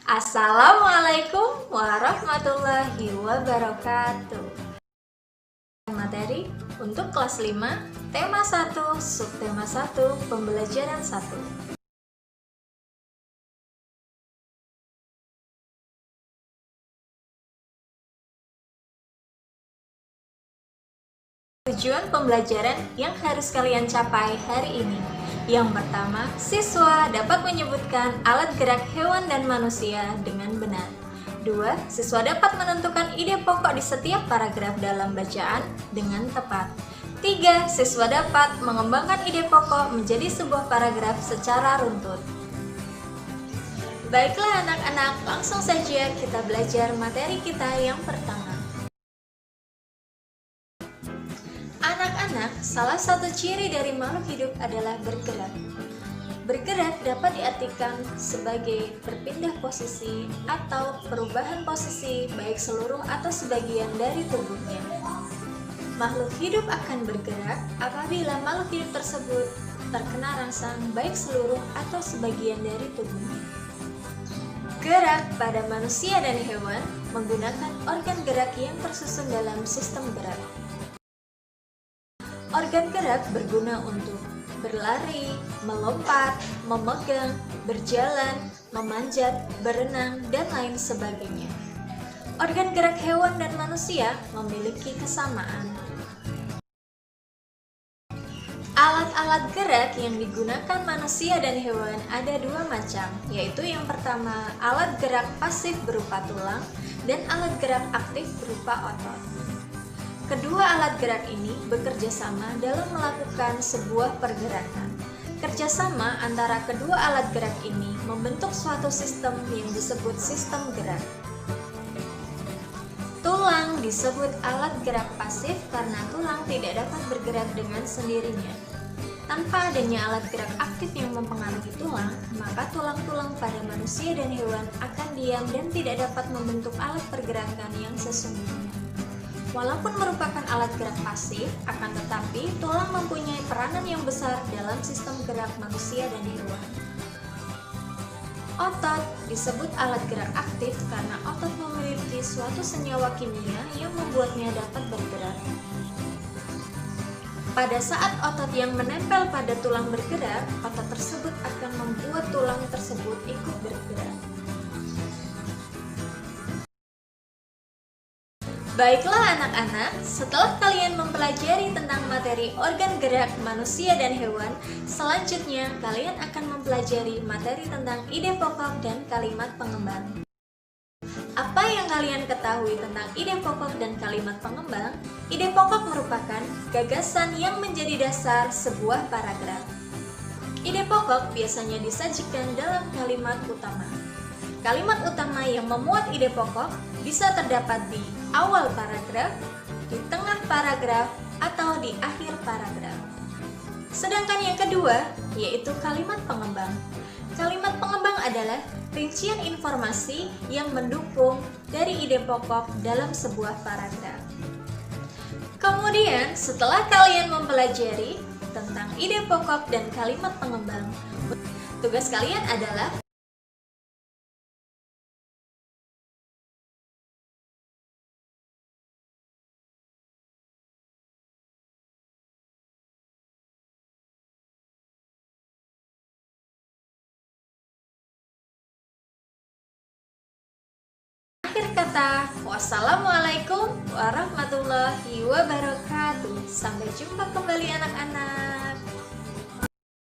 Assalamualaikum warahmatullahi wabarakatuh. Materi untuk kelas 5, tema 1, subtema 1, pembelajaran 1. Tujuan pembelajaran yang harus kalian capai hari ini. Yang pertama, siswa dapat menyebutkan alat gerak hewan dan manusia dengan benar. 2. Siswa dapat menentukan ide pokok di setiap paragraf dalam bacaan dengan tepat. 3. Siswa dapat mengembangkan ide pokok menjadi sebuah paragraf secara runtut. Baiklah anak-anak, langsung saja kita belajar materi kita yang pertama. Anak-anak, salah satu ciri dari makhluk hidup adalah bergerak. Bergerak dapat diartikan sebagai berpindah posisi atau perubahan posisi baik seluruh atau sebagian dari tubuhnya. Makhluk hidup akan bergerak apabila makhluk hidup tersebut terkena rangsang baik seluruh atau sebagian dari tubuhnya. Gerak pada manusia dan hewan menggunakan organ gerak yang tersusun dalam sistem gerak. Organ gerak berguna untuk berlari, melompat, memegang, berjalan, memanjat, berenang, dan lain sebagainya. Organ gerak hewan dan manusia memiliki kesamaan. Alat-alat gerak yang digunakan manusia dan hewan ada dua macam, yaitu yang pertama alat gerak pasif berupa tulang dan alat gerak aktif berupa otot. Kedua alat gerak ini bekerja sama dalam melakukan sebuah pergerakan. Kerjasama antara kedua alat gerak ini membentuk suatu sistem yang disebut sistem gerak. Tulang disebut alat gerak pasif karena tulang tidak dapat bergerak dengan sendirinya. Tanpa adanya alat gerak aktif yang mempengaruhi tulang, maka tulang-tulang pada manusia dan hewan akan diam dan tidak dapat membentuk alat pergerakan yang sesungguhnya. Walaupun merupakan alat gerak pasif, akan tetapi tulang mempunyai peranan yang besar dalam sistem gerak manusia dan hewan. Otot disebut alat gerak aktif karena otot memiliki suatu senyawa kimia yang membuatnya dapat bergerak. Pada saat otot yang menempel pada tulang bergerak, otot tersebut akan membuat tulang tersebut ikut bergerak. Baiklah anak-anak, setelah kalian mempelajari tentang materi organ gerak manusia dan hewan, selanjutnya kalian akan mempelajari materi tentang ide pokok dan kalimat pengembang. Apa yang kalian ketahui tentang ide pokok dan kalimat pengembang? Ide pokok merupakan gagasan yang menjadi dasar sebuah paragraf. Ide pokok biasanya disajikan dalam kalimat utama. Kalimat utama yang memuat ide pokok bisa terdapat di awal paragraf, di tengah paragraf, atau di akhir paragraf. Sedangkan yang kedua, yaitu kalimat pengembang. Kalimat pengembang adalah rincian informasi yang mendukung dari ide pokok dalam sebuah paragraf. Kemudian, setelah kalian mempelajari tentang ide pokok dan kalimat pengembang, tugas kalian adalah akhir kata. Wassalamualaikum warahmatullahi wabarakatuh. Sampai jumpa kembali anak-anak.